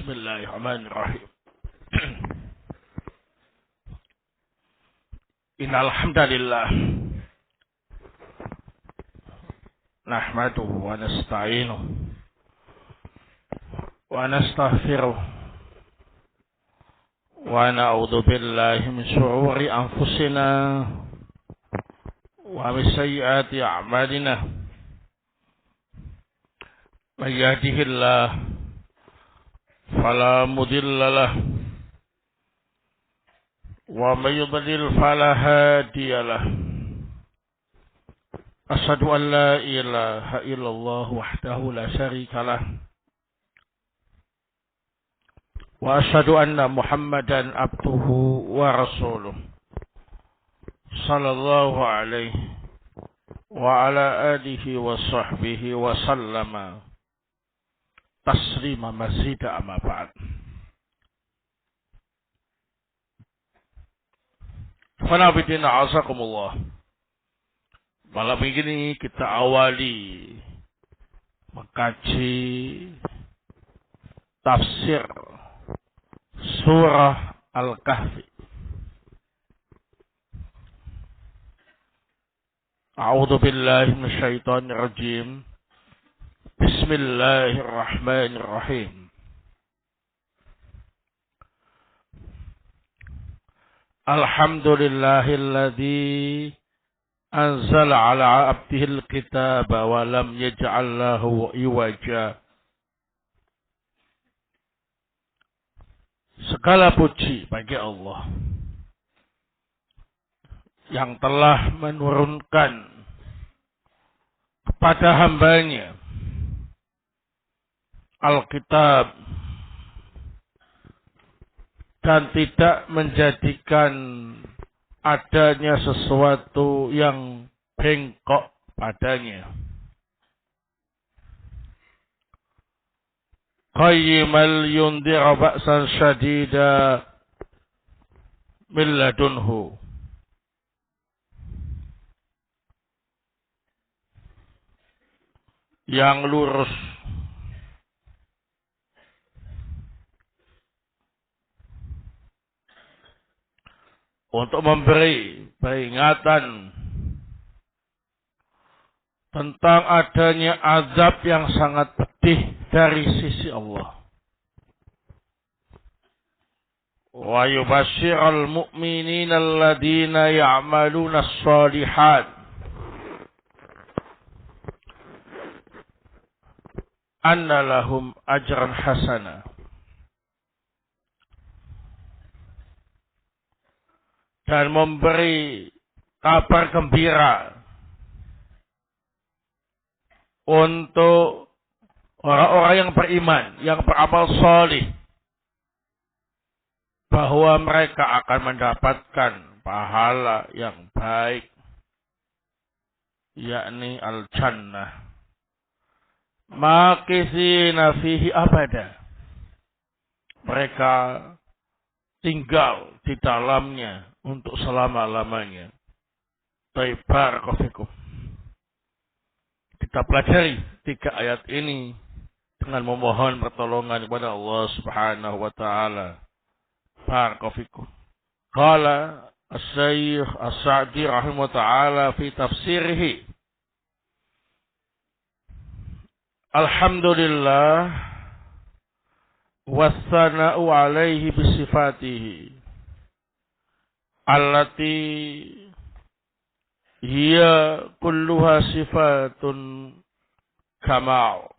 Bismillahirrahmanirrahim. Innal hamdalillah nahmaduhu wa nasta'inuhu wa nastaghfiruh wa na'udzu billahi min shururi anfusina wa min sayyiati a'malina. May yahdihillahu fala mudilla lahu wa may yudlil fala hadiya lahu. Asyhadu an la ilaha illallah wahdahu la syarika lahu wa asyhadu anna Muhammadan abduhu wa rasuluh sallallahu alaihi wa ala alihi wa sahbihi wa sallama taslima mazida amma ba'd. Fanabidina azakumullah. Malam ini kita awali mengkaji tafsir surah Al-Kahfi. A'udzu billahi minasyaitonir rajim. Bismillahirrahmanirrahim. Alhamdulillahilladzi anzala ala abdihil kitaba wa lam yaj'al lahu iwaja. Segala puji bagi Allah yang telah menurunkan kepada hambanya Alkitab dan tidak menjadikan adanya sesuatu yang bengkok padanya. Qayyimal yundira ba'san syadida min ladunhu. Yang lurus untuk memberi peringatan tentang adanya azab yang sangat pedih dari sisi Allah. Wa yubashshiral mu'minina alladziina ya'maluna ash-shalihat anna lahum ajran hasana. Dan memberi kabar gembira untuk orang-orang yang beriman, yang beramal salih, bahwa mereka akan mendapatkan pahala yang baik, yakni al-jannah, makithina fihi abada. Mereka tinggal di dalamnya untuk selama-lamanya. Barakallahu. Kita pelajari 3 ayat ini dengan memohon pertolongan kepada Allah Subhanahu wa taala. Barakallahu. Qala Asy-Syaikh As-Sa'di rahimahullah taala fi tafsirih. Alhamdulillah wassana'u alaihi bisifatihi allati hiya kulluha sifatun kamal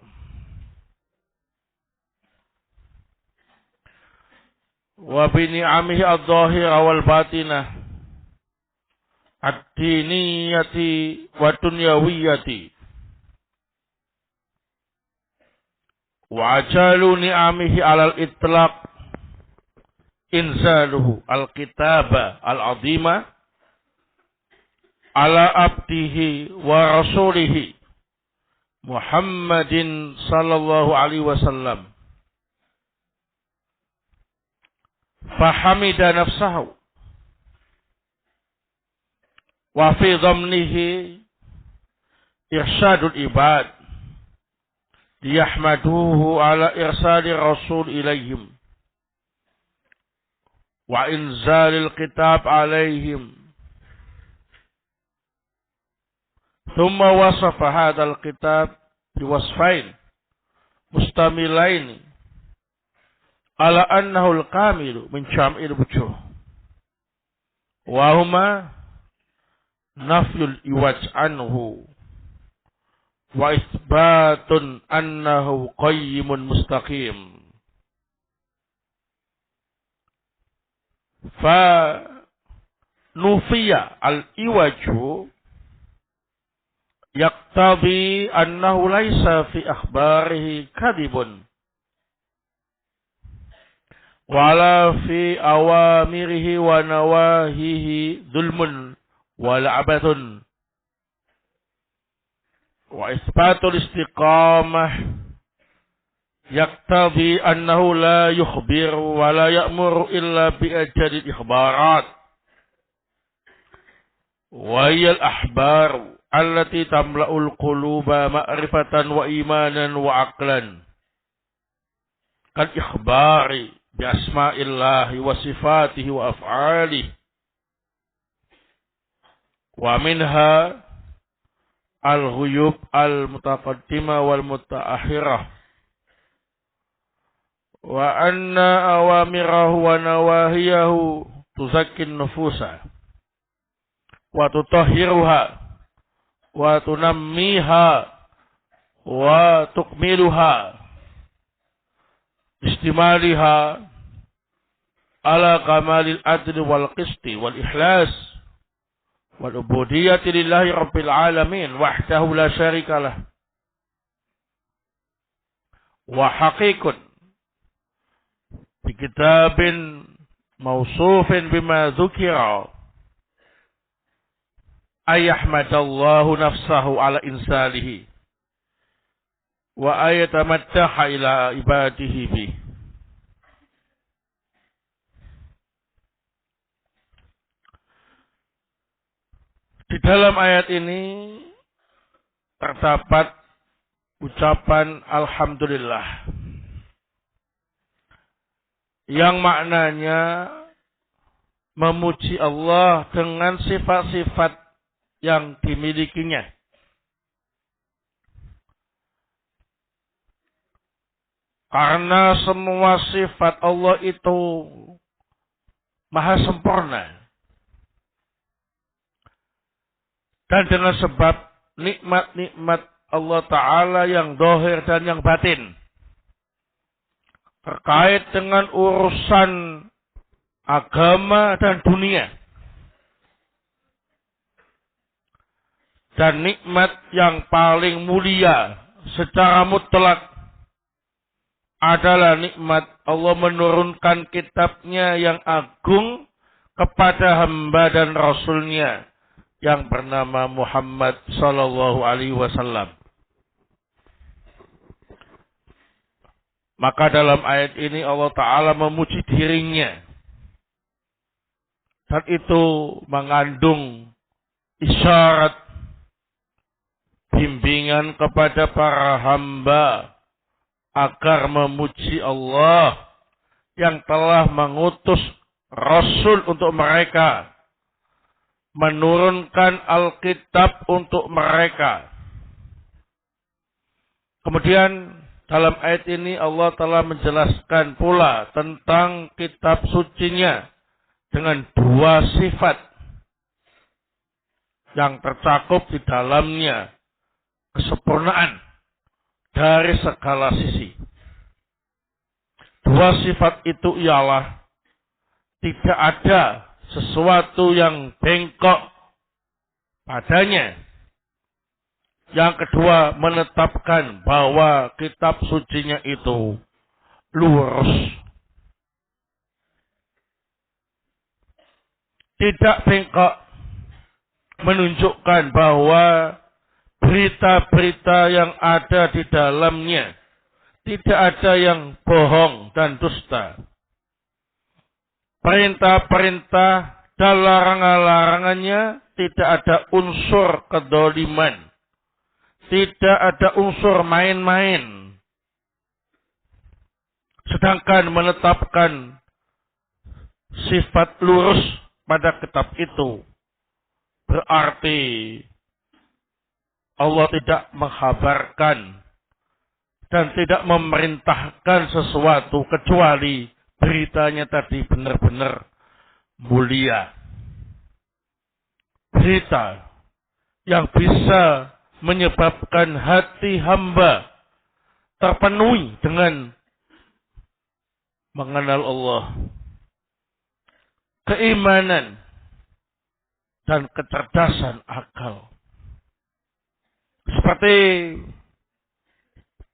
wa bi ni'amihi adh-dhahira wal batinah ad-diniyati wa dunyawiyati wa ajalu ni'amihi alal itlaq inzaluhu al-kitaba al-azima ala abdihi wa rasulihi Muhammadin sallallahu alaihi wasallam fahamida nafsahu wa fi dhamnihi irsyadul ibad liyahmaduhu ala irsali rasul ilaihim wa inzalil kitab alaihim. Thumma wasafa hadzal kitab biwasfain mustamilain ala annahu al-kamilu min jam'il wujuh wa huma nafyul iwaj anhu wa isbatun annahu qayyimun mustaqim. Fa nufiya al-iwaju yaqtabi annahu laisa fi akhbarihi kadhibun wala fi awamirihi wa nawahihi dhulmun wala abathun wa isbatul istiqamah yaqtabi annahu la yukhbiru wa la ya'muru illa bi ajadil ikhbarat wa hiya al-ahbar allati tamla'ul quluba ma'rifatan wa imanan wa aqlan kal ikhbari bi asma'illahi wa sifatihi wa af'alihi wa minha al-ghuyub al-mutaqaddimah wal mutaakhirah wa anna awamirahu wa nawahiyahu tuzakkin nufusa wa tutahhiruha wa tunammiha wa tukmiluha istimaliha ala kamalil adli wal qisti wal ikhlas wal ubudiyyati lillahi rabbil alamin wahdahu la syarikalah wa haqiqun bi kitabin mawsufin bima dzukira ayyahmadallahu nafsahu ala insalihi wa ayatamattaha ila ibadihi bih. Di dalam ayat ini terdapat ucapan alhamdulillah yang maknanya memuji Allah dengan sifat-sifat yang dimilikinya. Karena semua sifat Allah itu maha sempurna. Dan dengan sebab nikmat-nikmat Allah Ta'ala yang zahir dan yang batin. Terkait dengan urusan agama dan dunia. Dan nikmat yang paling mulia secara mutlak adalah nikmat Allah menurunkan kitabnya yang agung kepada hamba dan rasulnya yang bernama Muhammad sallallahu alaihi wasallam. Maka dalam ayat ini Allah Ta'ala memuji dirinya. Dan itu mengandung isyarat bimbingan kepada para hamba agar memuji Allah yang telah mengutus Rasul untuk mereka, menurunkan Alkitab untuk mereka. Kemudian dalam ayat ini Allah telah menjelaskan pula tentang kitab sucinya dengan dua sifat yang tercakup di dalamnya, kesempurnaan dari segala sisi. Dua sifat itu ialah tidak ada sesuatu yang bengkok padanya. Yang kedua, menetapkan bahwa kitab sucinya itu lurus. Tidak bengkok, menunjukkan bahwa berita-berita yang ada di dalamnya tidak ada yang bohong dan dusta. Perintah-perintah dan larangan-larangannya tidak ada unsur kedoliman. Tidak ada unsur main-main sedangkan menetapkan sifat lurus pada kitab itu berarti Allah tidak menghabarkan dan tidak memerintahkan sesuatu kecuali beritanya tadi benar-benar mulia. Berita yang bisa menyebabkan hati hamba terpenuhi dengan mengenal Allah, keimanan, dan kecerdasan akal. Seperti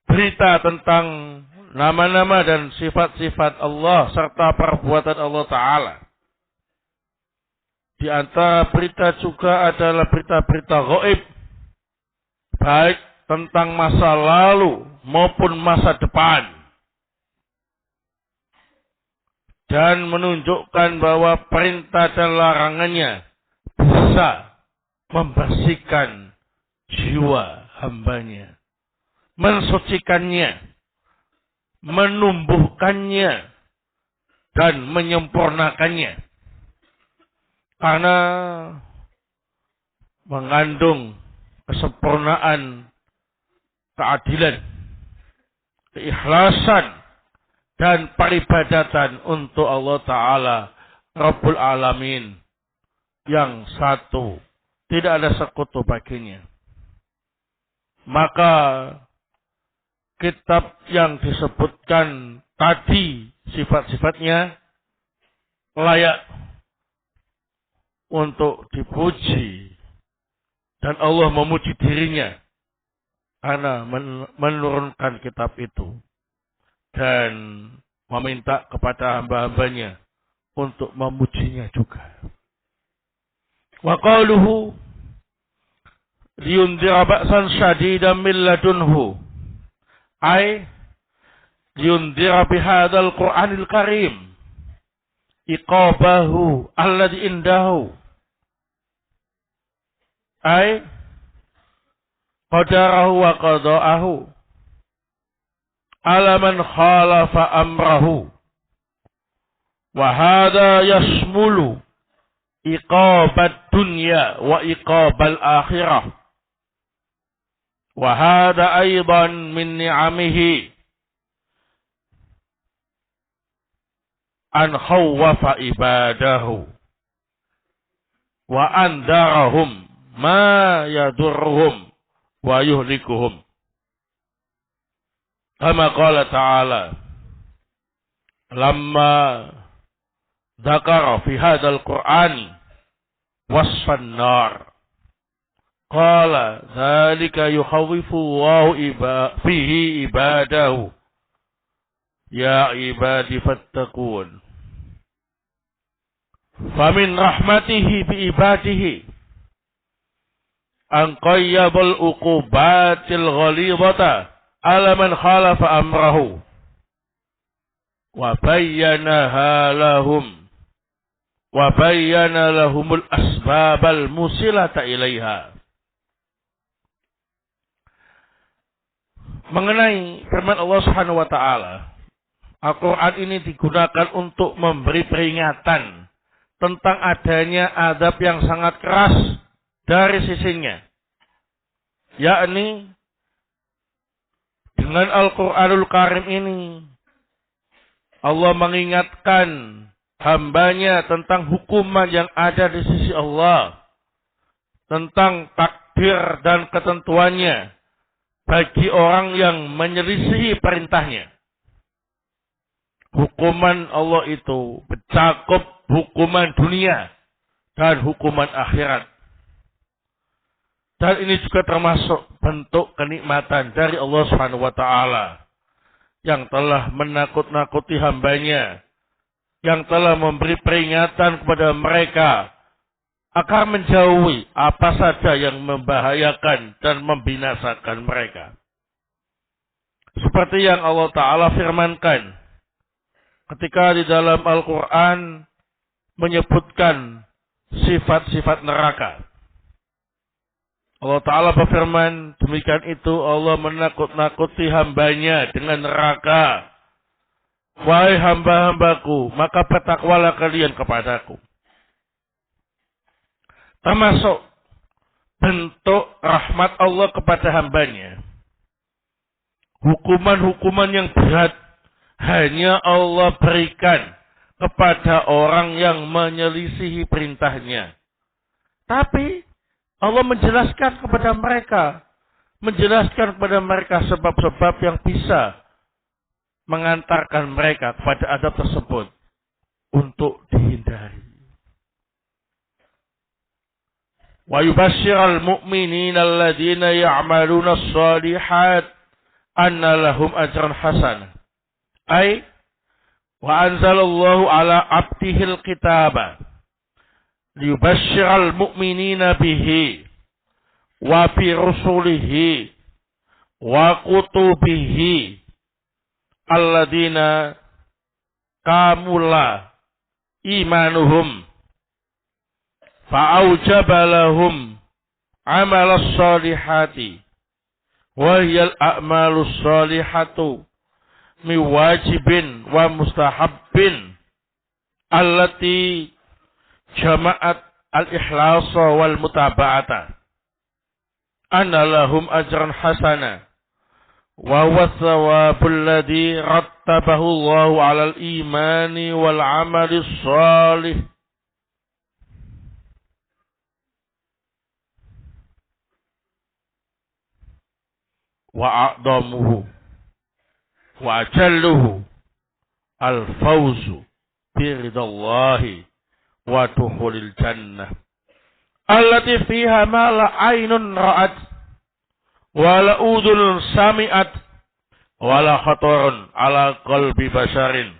berita tentang nama-nama dan sifat-sifat Allah serta perbuatan Allah Ta'ala. Di antara berita juga adalah berita-berita gaib, baik tentang masa lalu maupun masa depan, dan menunjukkan bahwa perintah dan larangannya bisa membersihkan jiwa hambanya, mensucikannya, menumbuhkannya, dan menyempurnakannya. Karena mengandung kesempurnaan, keadilan, keikhlasan, dan peribadatan untuk Allah Ta'ala Rabbul Alamin yang satu, tidak ada sekutu baginya. Maka kitab yang disebutkan tadi sifat-sifatnya layak untuk dipuji, dan Allah memuji dirinya karena menurunkan kitab itu dan meminta kepada hamba-hambanya untuk memujinya juga. Wa qauluhu liyundira ba'san syadidan min ladunhu, ay liyundira bihadzal Qur'anil Karim iqabahu alladhi indahu, ay qadarahu wa qada'ahu ala man khalafa amrahu, wa hadha yashmulu iqabat dunya wa iqabal akhirah, wa hadha aidan min ni'amihi an khawwafa ibadahu wa andarahum ma yadurruhum wa yuhlikuhum. Kama qala ta'ala lamma dzakara fi hadzal qur'ani wasfan nar qala dzalika yukhawwifu Allahu fihi ibadahu ya ibadi fattaqun. Famin rahmatihi bi ibadihi an qayyabal uqubatil ghalidata ala man khalafa amrahu wa bayyanaha lahum wa bayyana lahumul asbabal musilata ilaiha. Mengenai firman Allah Subhanahu wa taala, Al-Quran ini digunakan untuk memberi peringatan tentang adanya azab yang sangat keras dari sisinya. Yakni dengan Al-Quranul Karim ini Allah mengingatkan hambanya tentang hukuman yang ada di sisi Allah, tentang takdir dan ketentuannya bagi orang yang menyelisihi perintahnya. Hukuman Allah itu mencakup hukuman dunia dan hukuman akhirat. Dan ini juga termasuk bentuk kenikmatan dari Allah Subhanahu wa taala yang telah menakut-nakuti hambanya, yang telah memberi peringatan kepada mereka agar menjauhi apa saja yang membahayakan dan membinasakan mereka. Seperti yang Allah Ta'ala firmankan ketika di dalam Al-Quran menyebutkan sifat-sifat neraka. Allah Ta'ala berfirman, demikian itu Allah menakut-nakuti hambanya dengan neraka Wahai hamba-hambaku, maka bertakwalah kalian kepadaku. Termasuk bentuk rahmat Allah kepada hambanya. Hukuman-hukuman yang berat hanya Allah berikan kepada orang yang menyelisihi perintahnya. Tapi Allah menjelaskan kepada mereka sebab-sebab yang bisa mengantarkan mereka kepada adab tersebut untuk dihindari. Wa yubashshiral mu'minina alladziina ya'maluna ash-shalihat anna lahum ajran hasanah. Ay wa anzalallahu ala abdihil kitaba liyubashshiral mu'minina bihi wa bi rusulihi wa kutubihi alladziina kamula imanuhum fa'aujaba lahum amalas salihati wa hiyal a'malus salihatu mi wajibin wa mustahabbin allati jama'at al-ikhlasa wal mutaba'ata anna lahum ajran hasana wa huwa thawabul ladzi rattabahu Allahu 'alal imani wal 'amali shalih. Wa a'damuhu wa ajalluhu al-fawzu biridallahi wa dukhulil jannah allati fiha ma la aynun ra'at wa la udhunun sami'at wa la khatarun ala qalbi basharin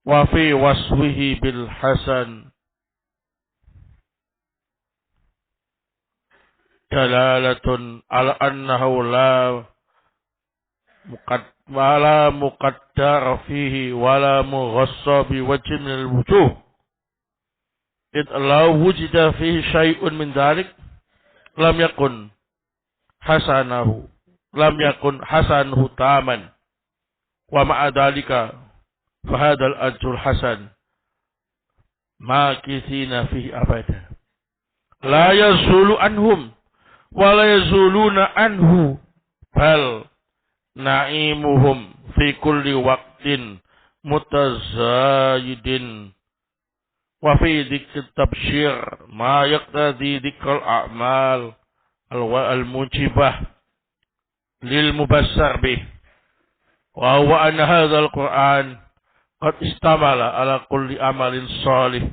wa fi waswihi bil hasan dalalatun ala annahu la muqaddar fihi wala mughassa bi wajhin min al-wujuh id law wujida fihi syai'un min dhalik lam yakun hasanuhu taman wa ma'a dhalika fa hadzal ajrul hasan makithina fihi abada la yazulu anhum wa la yazuluna anhu bal na'imuhum fi kulli waqtin mutazayidin wa fi dzikr tabsyir ma yaqtadi dzikrul a'mal al-mujibah lil mubassar bih wa huwa anna hadzal qur'an qad istamala ala kulli amalin shalih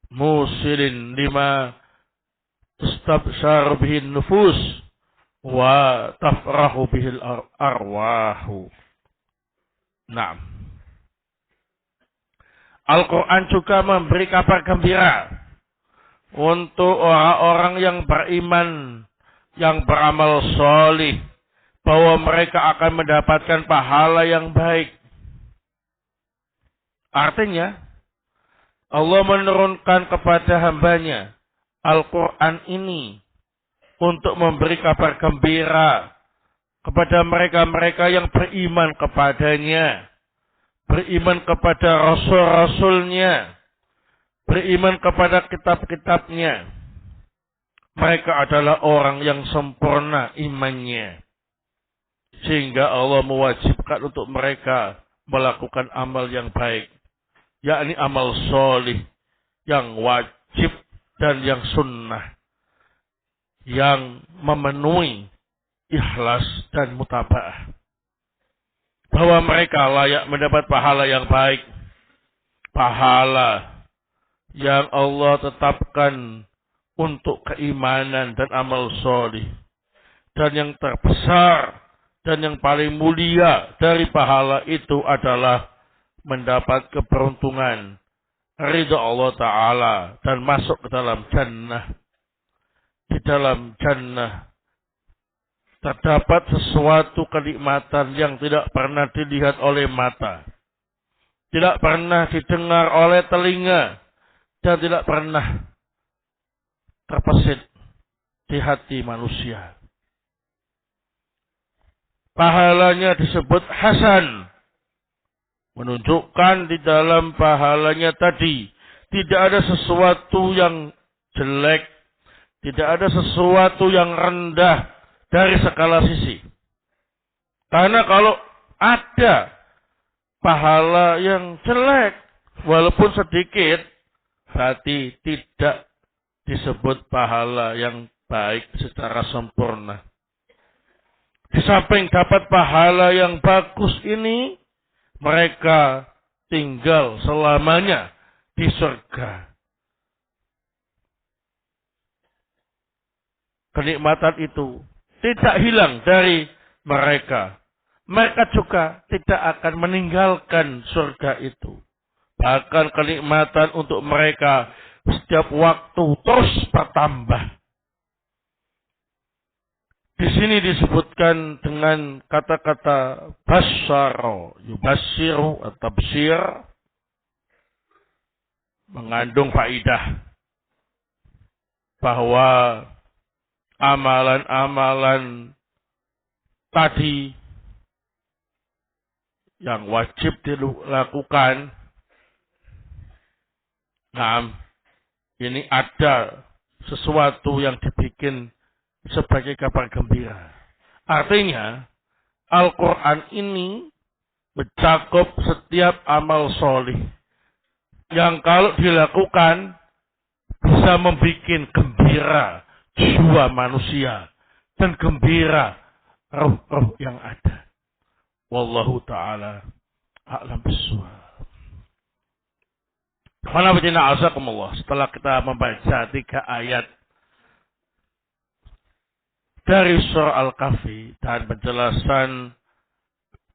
musilin lima istabsyar bihi nufus wa tafrahu bihil arwahu. Naam. Al-Quran juga memberi kabar gembira untuk orang-orang yang beriman, yang beramal solih, bahwa mereka akan mendapatkan pahala yang baik. Artinya, Allah menurunkan kepada hambanya Al-Quran ini untuk memberi kabar gembira kepada mereka-mereka yang beriman kepadanya, beriman kepada rasul-rasulnya, beriman kepada kitab-kitabnya. Mereka adalah orang yang sempurna imannya, sehingga Allah mewajibkan untuk mereka melakukan amal yang baik, yakni amal solih yang wajib dan yang sunnah, yang memenuhi ikhlas dan mutaba'ah. Bahwa mereka layak mendapat pahala yang baik. Pahala yang Allah tetapkan untuk keimanan dan amal solih. Dan yang terbesar dan yang paling mulia dari pahala itu adalah mendapat keberuntungan, ridha Allah Ta'ala, dan masuk ke dalam jannah. Di dalam jannah terdapat sesuatu kenikmatan yang tidak pernah dilihat oleh mata, tidak pernah didengar oleh telinga, dan tidak pernah terbesit di hati manusia. Pahalanya disebut hasan, menunjukkan di dalam pahalanya tadi tidak ada sesuatu yang jelek, tidak ada sesuatu yang rendah dari segala sisi. Karena kalau ada pahala yang jelek, walaupun sedikit, berarti tidak disebut pahala yang baik secara sempurna. Di samping dapat pahala yang bagus ini, mereka tinggal selamanya di surga. Kenikmatan itu tidak hilang dari mereka. Mereka juga tidak akan meninggalkan surga itu. Bahkan kenikmatan untuk mereka setiap waktu terus bertambah. Di sini disebutkan dengan kata-kata basyara, yubassiru atau tabsyir, mengandung faidah bahwa amalan-amalan tadi yang wajib dilakukan, nah, ini ada sesuatu yang dibikin sebagai kabar gembira. Artinya, Al-Quran ini mencakup setiap amal solih yang kalau dilakukan bisa membuat gembira jiwa manusia dan gembira roh-roh yang ada. Wallahu ta'ala a'lam bishawab. Setelah kita membaca 3 ayat dari surah Al-Kahfi dan penjelasan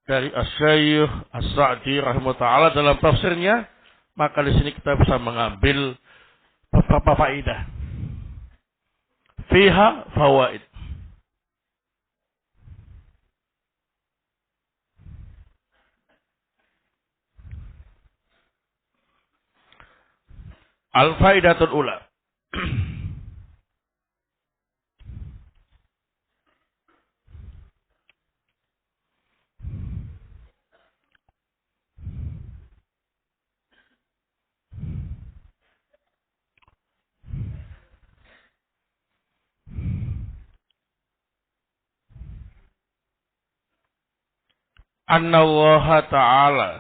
dari Asy-Syaikh As-Sa'di rahimahullah ta'ala dalam tafsirnya, maka di sini kita bisa mengambil beberapa faedah. Fiha fawaid. Al-faidatul ula. Anna Allah Ta'ala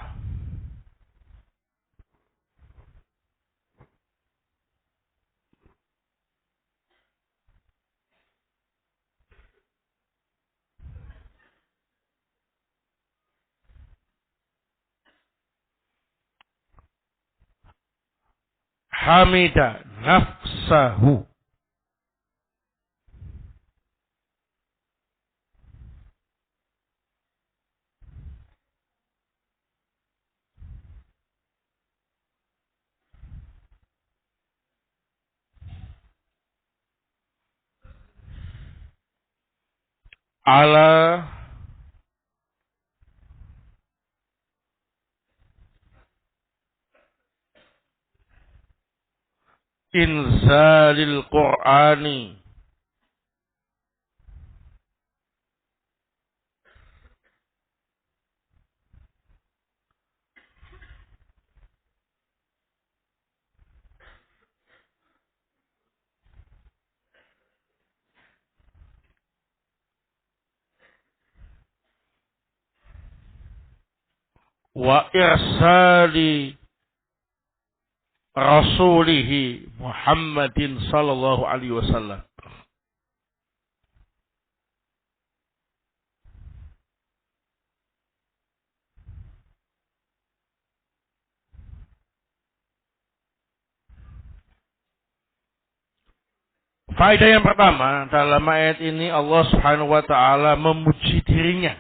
hamida nafsahu ala inzalil Qur'ani wa irsali rasulihi Muhammadin sallallahu alaihi wasallam. Faedah yang pertama, dalam ayat ini Allah Subhanahu wa taala memuji dirinya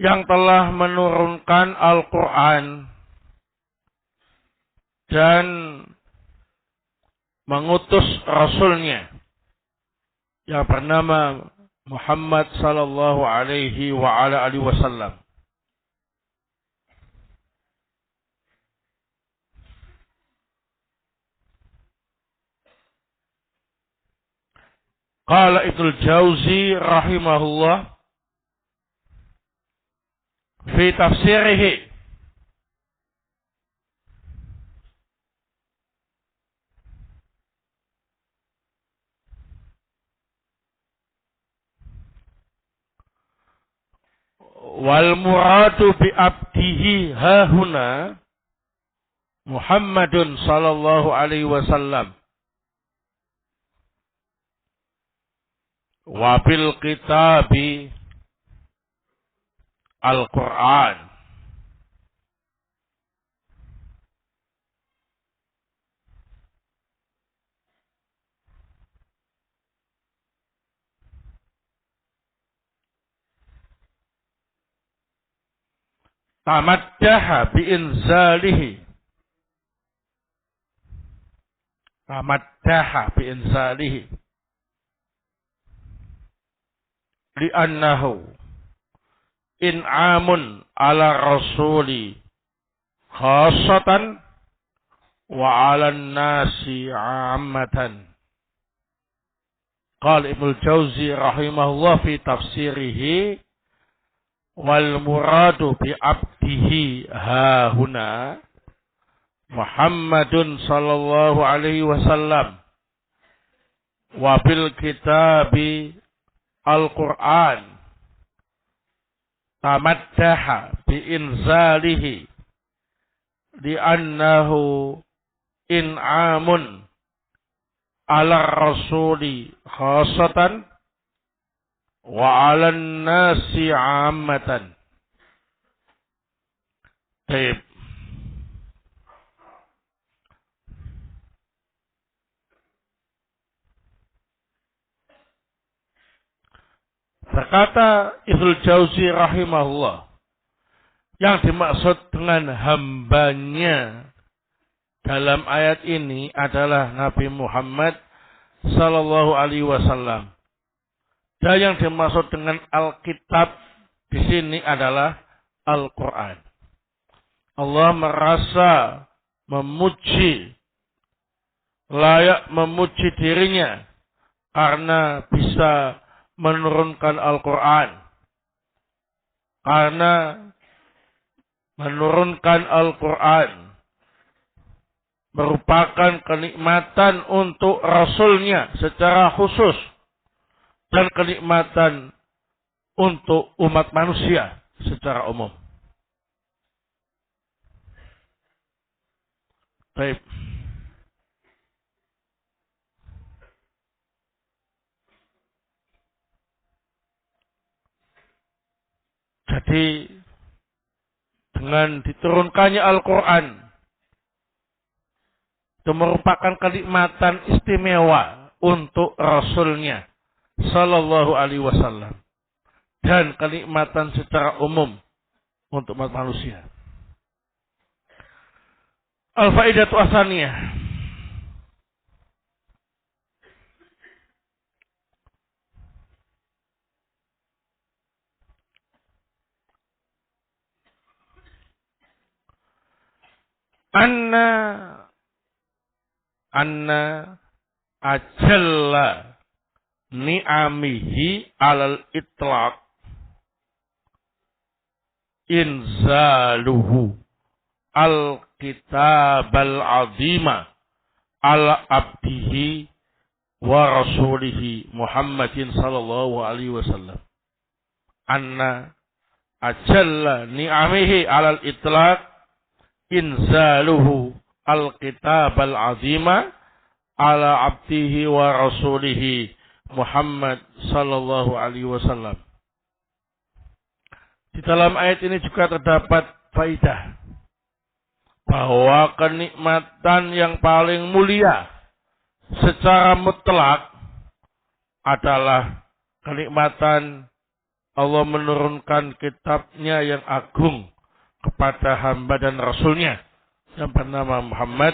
yang telah menurunkan Al-Qur'an dan mengutus rasulnya yang bernama Muhammad sallallahu alaihi wa ala alihi wasallam. Qala Ibnu Jauzi rahimahullah, fi tafsirihi wal muradu bi abdihi hahuna Muhammadun sallallahu alaihi wasallam wa bil kitabi Al-Quran. Tamaddaha biinzalihi. Tamaddaha biinzalihi. Li'annahu in'amun ala rasuli khasatan wa ala nasi ammatan. Qala Ibnu Jauzi rahimahullah fi tafsirihi wal muradu bi abdihi hahuna Muhammadun sallallahu alaihi wasallam wa bil kitabi Al-Quran tamaddaha bi inzalihi li'annahu in'amun ala rasuli khasatan wa 'alan nasi 'ammatan. Baik. Berkata Ibnu Jauzi rahimahullah, yang dimaksud dengan hambanya dalam ayat ini adalah Nabi Muhammad sallallahu alaihi wasallam. Dan yang dimaksud dengan Alkitab di sini adalah Al-Quran. Allah merasa memuji, layak memuji dirinya karena bisa menurunkan Al-Quran. Karena menurunkan Al-Quran merupakan kenikmatan untuk Rasulnya secara khusus. Dan kenikmatan untuk umat manusia secara umum. Baik. Jadi dengan diturunkannya Al-Quran itu merupakan kenikmatan istimewa untuk Rasulnya sallallahu alaihi wasallam dan kenikmatan secara umum untuk umat manusia. Al-faidatu asaniyah. Anna ajalla ni'amihi alal itlaq inzaluhu al-kitab al-azima ala abdihi wa rasulihi Muhammadin sallallahu alaihi wasallam. Anna ajalla ni'amihi alal itlaq inzaluhu al-kitab al-azima ala abdihi wa rasulihi Muhammad sallallahu alaihi wasallam. Di dalam ayat ini juga terdapat faidah bahwa kenikmatan yang paling mulia secara mutlak adalah kenikmatan Allah menurunkan kitabnya yang agung kepada hamba dan rasulnya yang bernama Muhammad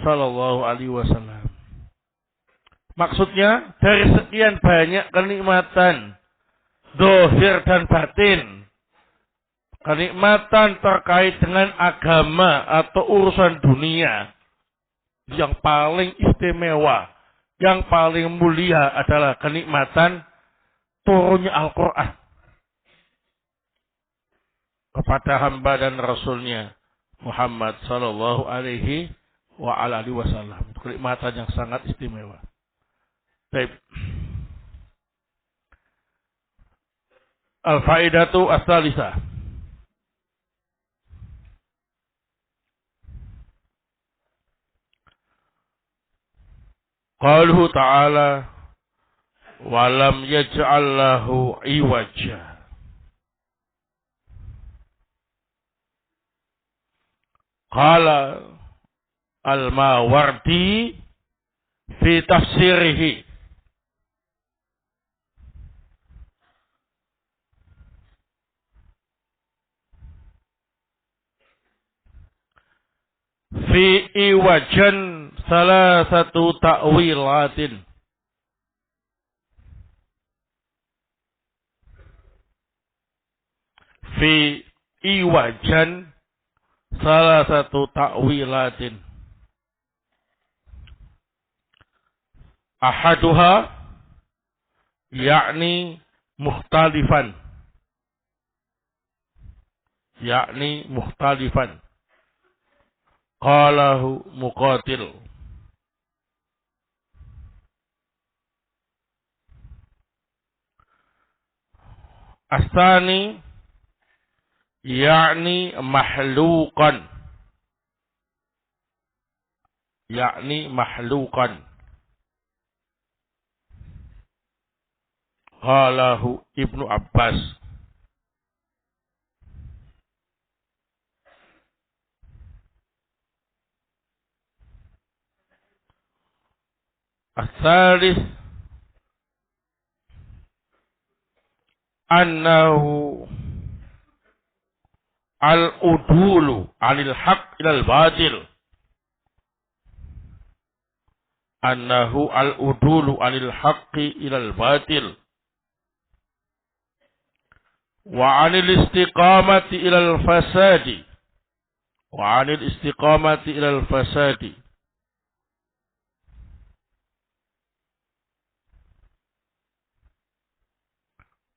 sallallahu alaihi wasallam. Maksudnya dari sekian banyak kenikmatan zahir dan batin, kenikmatan terkait dengan agama atau urusan dunia, yang paling istimewa, yang paling mulia adalah kenikmatan turunnya Al-Quran kepada hamba dan Rasulnya Muhammad sallallahu alaihi wa ala alihi wasallam. Kenikmatan yang sangat istimewa. Baik. Al-faidatu as-salisah. Qauluhu ta'ala wa lam yaj'al lahu iwaja. Qala al-Mawardi fi tafsirihi. Fi iwajan salah satu ta'wilatin. Fi iwajan salah satu ta'wilatin. Ahaduha yakni mukhtalifan. Yakni mukhtalifan. Qalahu Muqatil. Asani yakni mahluqan. Yakni mahluqan. Qalahu Ibnu Abbas. As-salis annahu al-udulu 'anil haqq ilal batil. Annahu al-udulu 'anil haqqi ilal batil. Wa 'anil istiqamati ilal fasadi. Wa 'anil istiqamati ilal fasadi.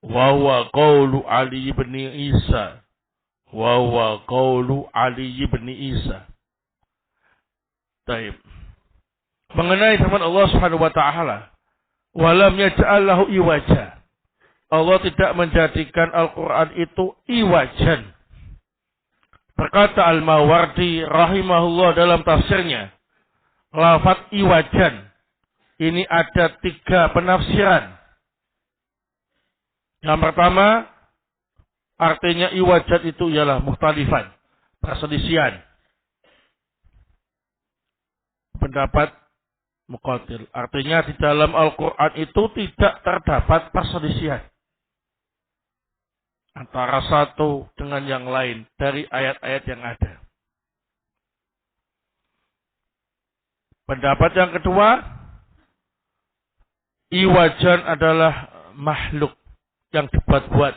Wa huwa qawlu Ali ibn Isa. Wa huwa qawlu Ali ibn Isa. Taib. Mengenai firman Allah Subhanahu wa taala, "Wa lam yaj'al lahu iwaja." Allah tidak menjadikan Al-Qur'an itu iwajan. Berkata Al-Mawardi rahimahullah dalam tafsirnya, lafaz iwajan ini ada 3 penafsiran. Yang pertama, artinya iwajat itu ialah mukhtalifan, perselisihan. Pendapat Muqatil. Artinya di dalam Al-Quran itu tidak terdapat perselisihan antara satu dengan yang lain dari ayat-ayat yang ada. Pendapat yang kedua, iwajan adalah makhluk yang dibuat-buat.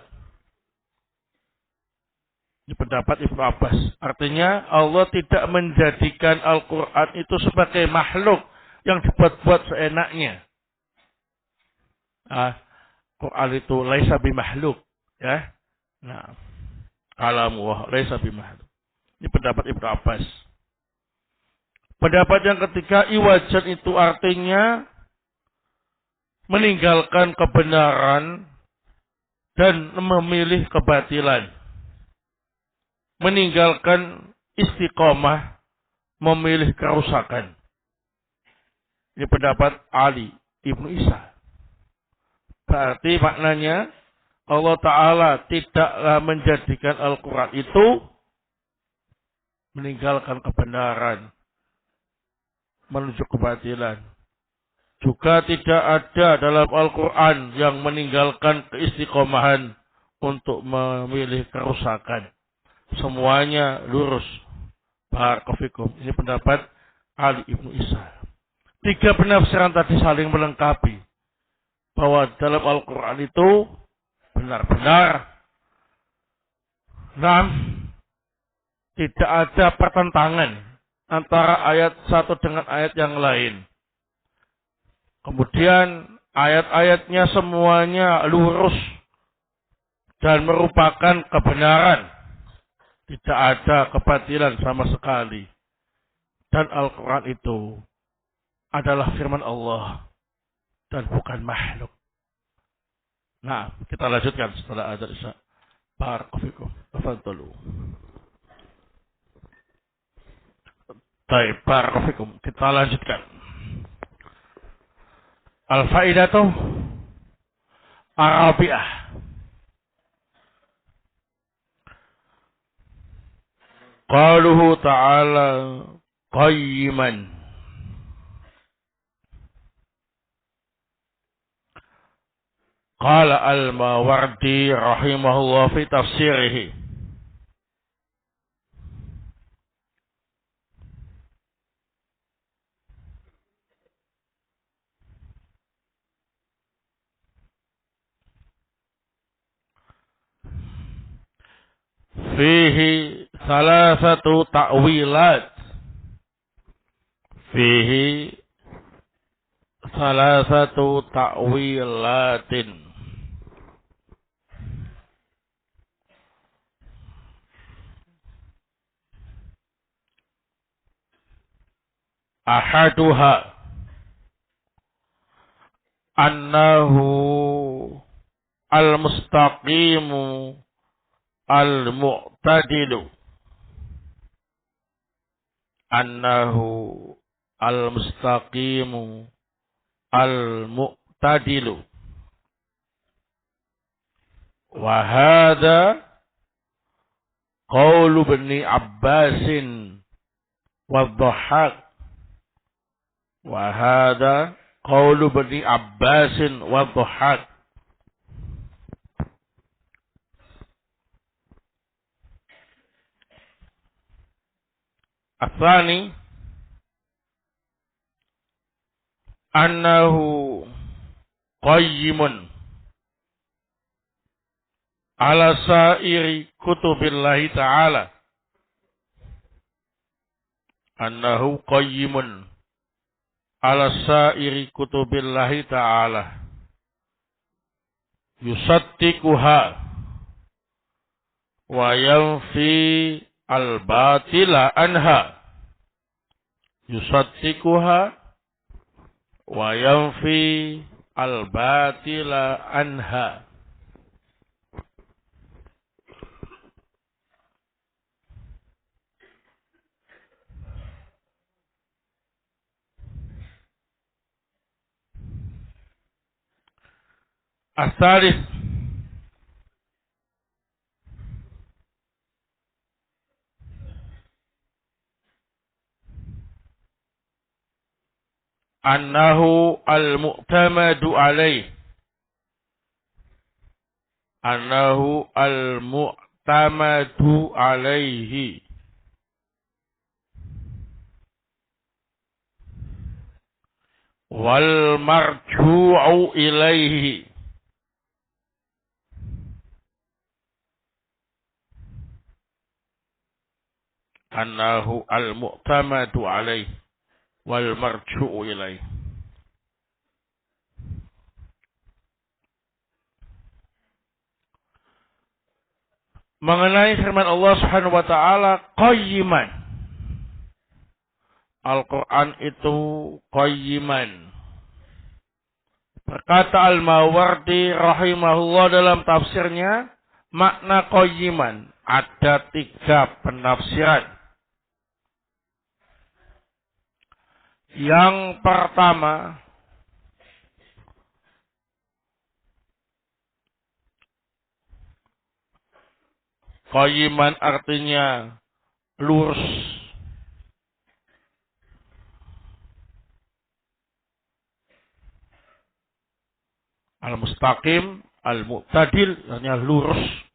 Ini pendapat Ibnu Abbas. Artinya Allah tidak menjadikan Al-Quran itu sebagai makhluk yang dibuat-buat seenaknya. Quran itu laisa bimakhluk, ya. Nah, kalamullah laisa bimakhluk. Ini pendapat Ibnu Abbas. Pendapat yang ketiga, iwajan itu artinya meninggalkan kebenaran dan memilih kebatilan. Meninggalkan istiqomah, memilih kerusakan. Ini pendapat Ali ibnu Isa. Berarti maknanya Allah Ta'ala tidaklah menjadikan Al-Quran itu meninggalkan kebenaran, menuju kebatilan. Juga tidak ada dalam Al-Quran yang meninggalkan keistiqomahan untuk memilih kerusakan. Semuanya lurus. Barakallahu. Ini pendapat Ali ibnu Isa. 3 penafsiran tadi saling melengkapi. Bahwa dalam Al-Quran itu benar-benar tidak ada pertentangan antara ayat satu dengan ayat yang lain. Kemudian ayat-ayatnya semuanya lurus dan merupakan kebenaran. Tidak ada kebatilan sama sekali. Dan Al-Quran itu adalah firman Allah dan bukan makhluk. Nah, kita lanjutkan setelah azan Isya. Barakallahu. Tafadhalu. Baik, barakallahu. Kita lanjutkan. Al-faidatu Arabiah. Qaluhu ta'ala qayyiman. Qala al-Mawardi rahimahullah fi tafsirihi. Fihi salasatu ta'wilat. Fihi salasatu ta'wilatin. Ahaduha annahu al-mustaqimu al-mu'tadilu. Annahu al-mustaqimu al-mu'tadilu. Wa hadha qaulu Ibni Abbasin wa Dhahhak. Wa hadha qaulu Ibni Abbasin wa Dhahhak. Atsani annahu qayyimun ala sairi kutubillahi ta'ala. Annahu qayyimun ala sairi kutubillahi ta'ala. Yusaddiquha wa yanfi al-batila anha. Yusaddiquha wa yanfi al-batila anha. Asalis annahu al-mu'tamadu alaih. Annahu al-mu'tamadu alaihi. Wal marju'u ilaihi. Annahu al-mu'tamadu alaihi. Wal marju'u ilaihi. Mengenai firman Allah Subhanahu wa taala qayyiman. Al-Qur'an itu qayyiman. Berkata Al-Mawardi rahimahullah dalam tafsirnya, makna qayyiman ada 3 penafsiran. Yang pertama, qayyiman artinya lurus. Al-mustaqim, al-mu'tadil, artinya lurus.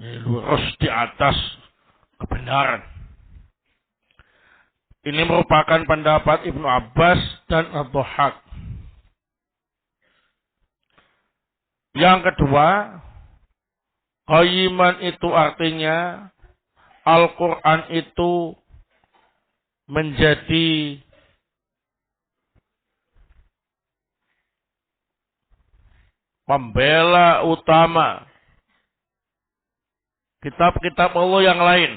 Lurus di atas kebenaran. Ini merupakan pendapat Ibnu Abbas dan Ad-Dhahhak. Yang kedua, qayyiman itu artinya Al-Quran itu menjadi pembela utama kitab-kitab Allah yang lain,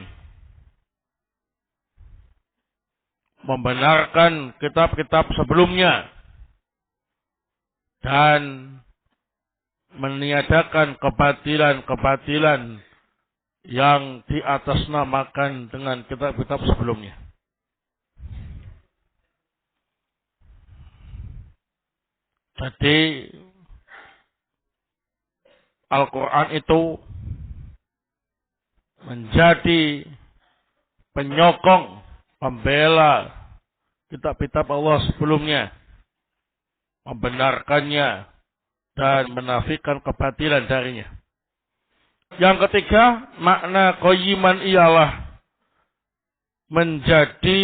membenarkan kitab-kitab sebelumnya, dan meniadakan kebatilan-kebatilan yang diatasnamakan dengan kitab-kitab sebelumnya. Jadi Al-Quran itu menjadi penyokong, pembela kitab-kitab Allah sebelumnya, membenarkannya dan menafikan kebatilan darinya. Yang ketiga, makna qayyiman ialah menjadi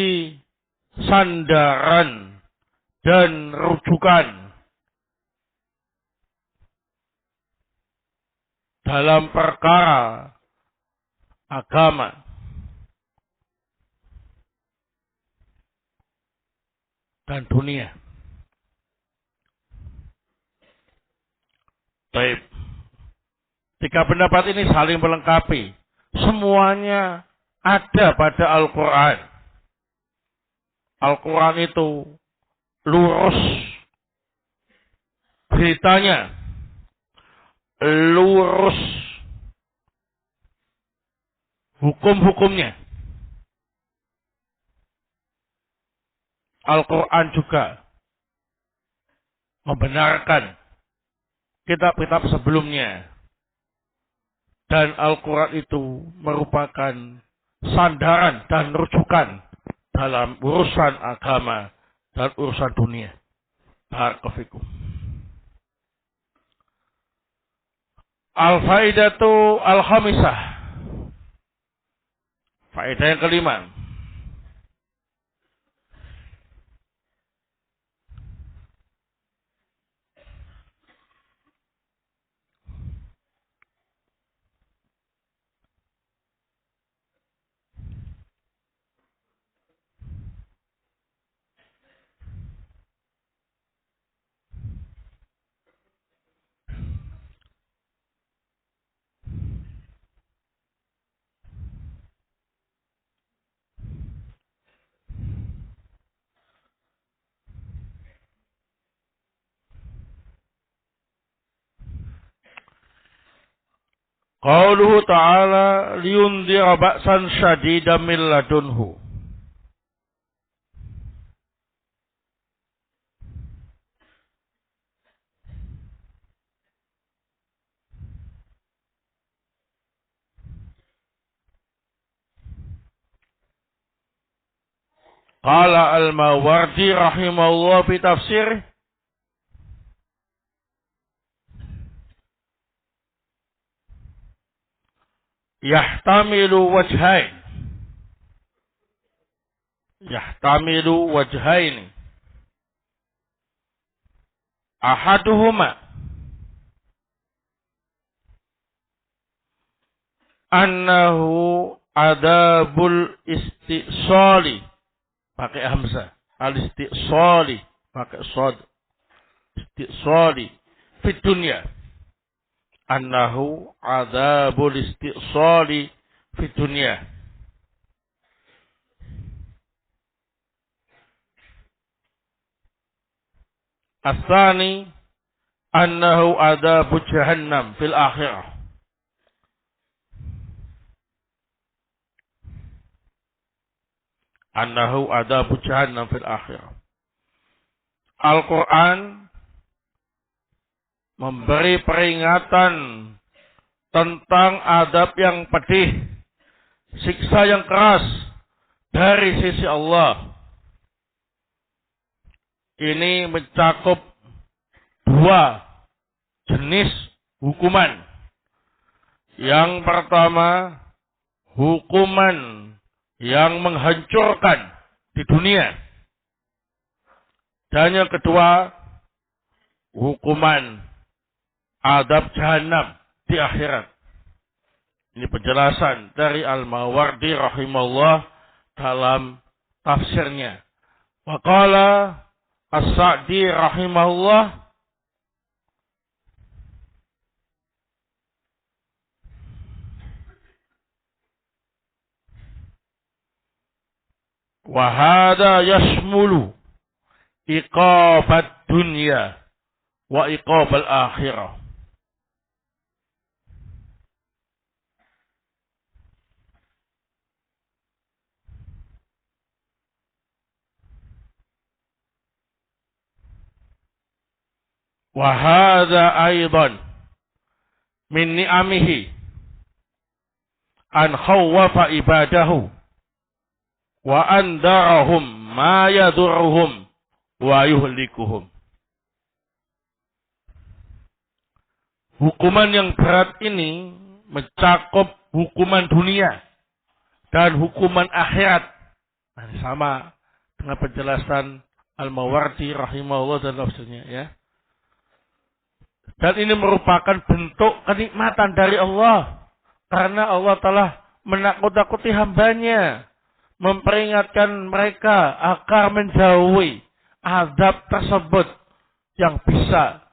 sandaran dan rujukan dalam perkara agama. Dan dunia. Baik. Tiga pendapat ini saling melengkapi. Semuanya ada pada Al-Quran. Al-Quran itu lurus beritanya, lurus hukum-hukumnya. Al-Quran juga membenarkan kitab-kitab sebelumnya. Dan Al-Quran itu merupakan sandaran dan rujukan dalam urusan agama dan urusan dunia. Barakallahu. Al-faidatu al-khamisah. Faedah yang kelima. Qauluhu ta'ala liyundhira ba'san syadidan min ladunhu. Qala al-Mawardi rahimahullah fi tafsir yahtamilu wajhain. Yahtamilu wajhain. Ahaduhuma annahu adabul istisali pakai hamzah, al istisali pakai shad, istisali fi dunya, annahu adabul istisali fi dunya. Asani annahu adabu jahannam fil akhirah. Annahu adabu jahannam fil akhirah. Al-Quran memberi peringatan tentang adab yang pedih, siksa yang keras dari sisi Allah. Ini mencakup dua jenis hukuman. Yang pertama, hukuman yang menghancurkan di dunia. Dan yang kedua, hukuman adab jahanam di akhirat. Ini penjelasan dari Al-Mawardi rahimahullah dalam tafsirnya. Wa qala As-Sa'di rahimahullah, wa hadha yashmulu iqabat dunya wa iqabal akhirah. Wa hadha aidan min ni'amihi an khawwafa ibadahu wa andarahum ma yadurruhum wa yuhlikuhum. Hukuman yang berat ini mencakup hukuman dunia dan hukuman akhirat. Nah, ini sama dengan penjelasan Al-Mawardi rahimahullah dan tafsirnya, ya. Dan ini merupakan bentuk kenikmatan dari Allah. Karena Allah telah menakut-nakuti hambanya. Memperingatkan mereka agar menjauhi azab tersebut yang bisa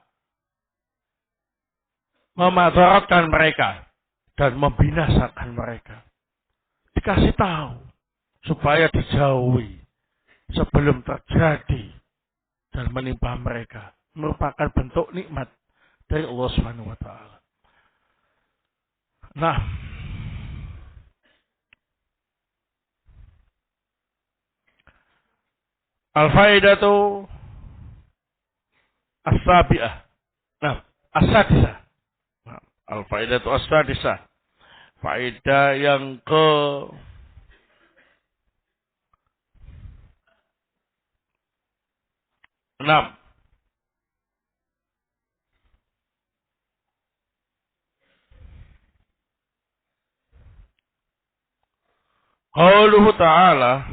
memadaratkan mereka dan membinasakan mereka. Dikasih tahu supaya dijauhi sebelum terjadi dan menimpa mereka. Merupakan bentuk nikmat dari Allah Subhanahu wa taala. Nah, al-faidatu as-sabi'ah. Nah, as-sadisah. Nah, al-faidatu as-sadisah. Faedah yang ke 6. Qauluhu ta'ala,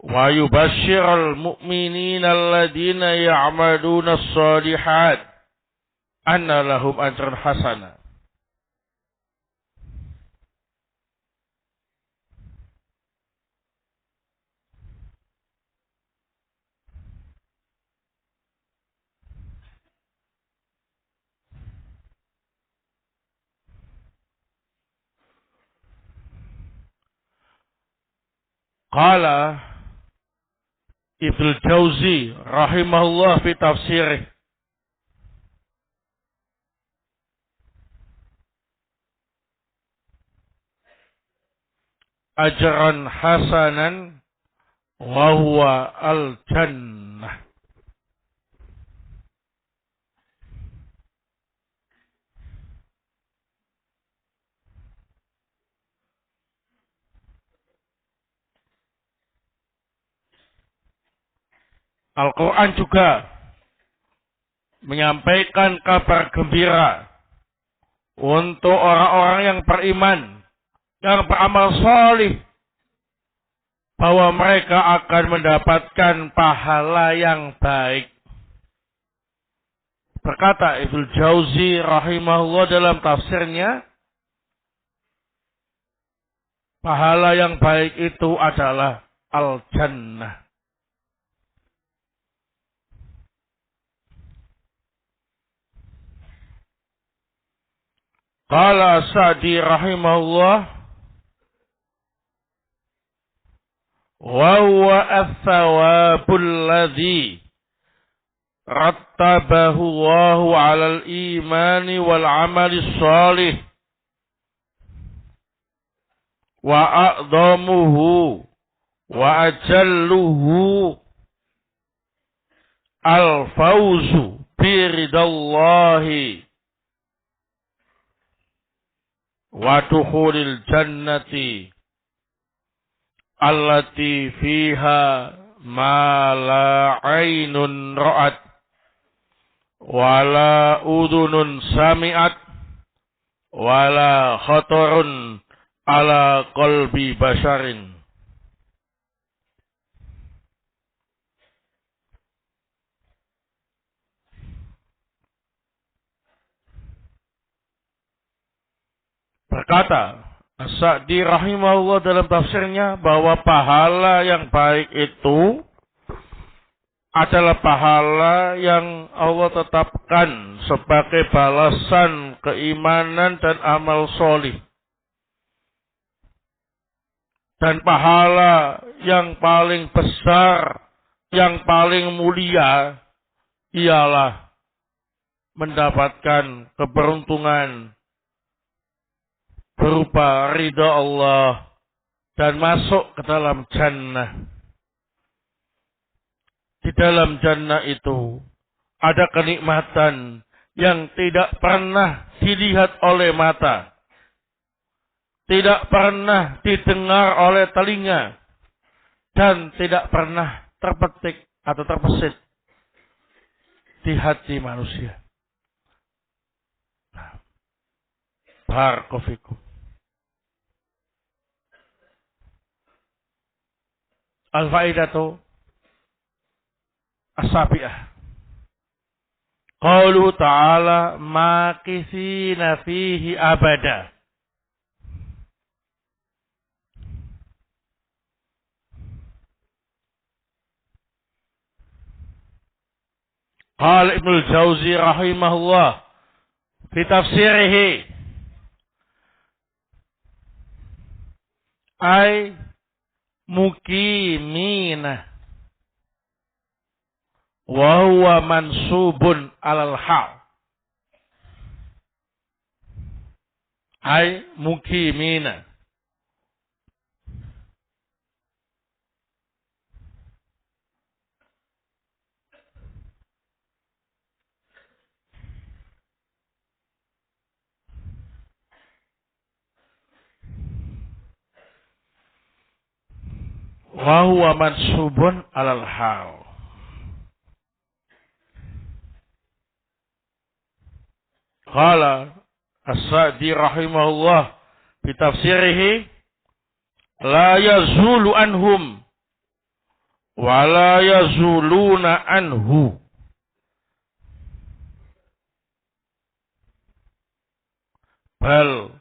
wa yubashshiral mu'minina alladhina ya'maluna as-shalihat anna lahum ajran hasana. Qala Ibnu Jauzi rahimahullah fi tafsirih, ajran hasanan wa huwa al-jannah. Al-Quran juga menyampaikan kabar gembira untuk orang-orang yang beriman, yang beramal salih, bahwa mereka akan mendapatkan pahala yang baik. Berkata Ibnu Jauzi rahimahullah dalam tafsirnya, pahala yang baik itu adalah al-jannah. Qala Sa'di rahimahullah, wa huwa ats-tsawabul ladzi rattabahu Allahu 'alal imani wal 'amali shalih wa a'dhamuhu wa ajalluhu al-fawzu bi ridallahi wa dukhulil jannati allati fiha ma la ainun ra'at wa la udhunun sami'at wa la khatarun ala qalbi basharin. Berkata As-Sa'di rahimahullah dalam tafsirnya bahwa pahala yang baik itu adalah pahala yang Allah tetapkan sebagai balasan keimanan dan amal solih. Dan pahala yang paling besar, yang paling mulia ialah mendapatkan keberuntungan berupa ridha Allah dan masuk ke dalam jannah. Di dalam jannah itu ada kenikmatan yang tidak pernah dilihat oleh mata, tidak pernah didengar oleh telinga, dan tidak pernah terpetik atau terbesit di hati manusia. Barakallahu fikum. Al-faidatu as-sabi'ah. Qaulu ta'ala makithina fihi abada. Qala Ibnul Jauzi rahimahullah fi tafsirihi ay mukimina wa huwa mansubun alal hal ay mukimina wa huwa mansubun alal hal. Qala As-Sa'di rahimahullah fi tafsirihi la yazulu anhum wa la yazuluna anhu bal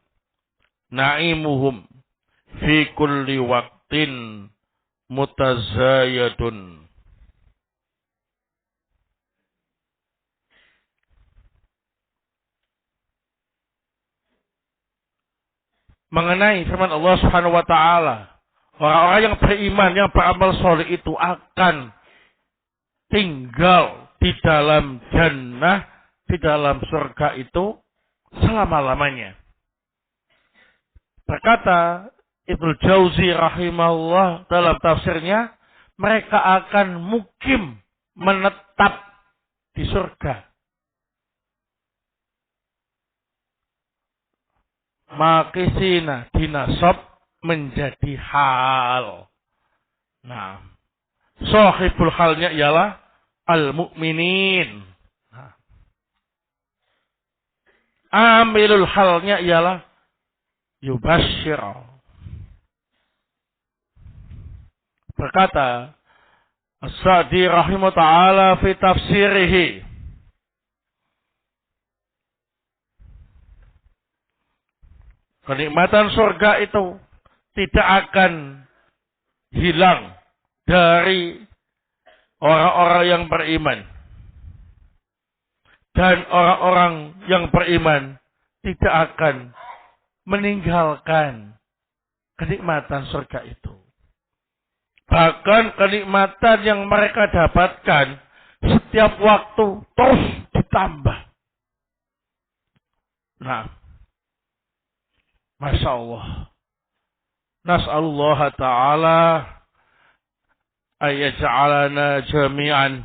na'imuhum fi kulli waqtin mutazayadun. Mengenai firman Allah Subhanahu wa taala, orang-orang yang beriman, yang beramal soleh itu akan tinggal di dalam jannah, di dalam surga itu selama-lamanya. Berkata Ibnu Jauzi rahimahullah dalam tafsirnya, mereka akan mukim, menetap di surga. Makisina dinasab menjadi hal. Nah, sahibul halnya ialah al-mu'minin. Nah, amilul halnya ialah yubashir. Berkata As-Sa'di rahimahullah ta'ala fi tafsirihi, kenikmatan surga itu tidak akan hilang dari orang-orang yang beriman. Dan orang-orang yang beriman tidak akan meninggalkan kenikmatan surga itu. Bahkan kenikmatan yang mereka dapatkan setiap waktu terus ditambah. Nah, Masya Allah. Nas'alullah ta'ala ayyaj'alana jami'an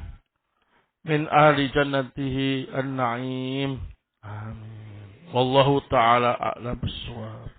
min ahli jannatihi an-na'im. Amin. Wallahu ta'ala a'lam bissawab.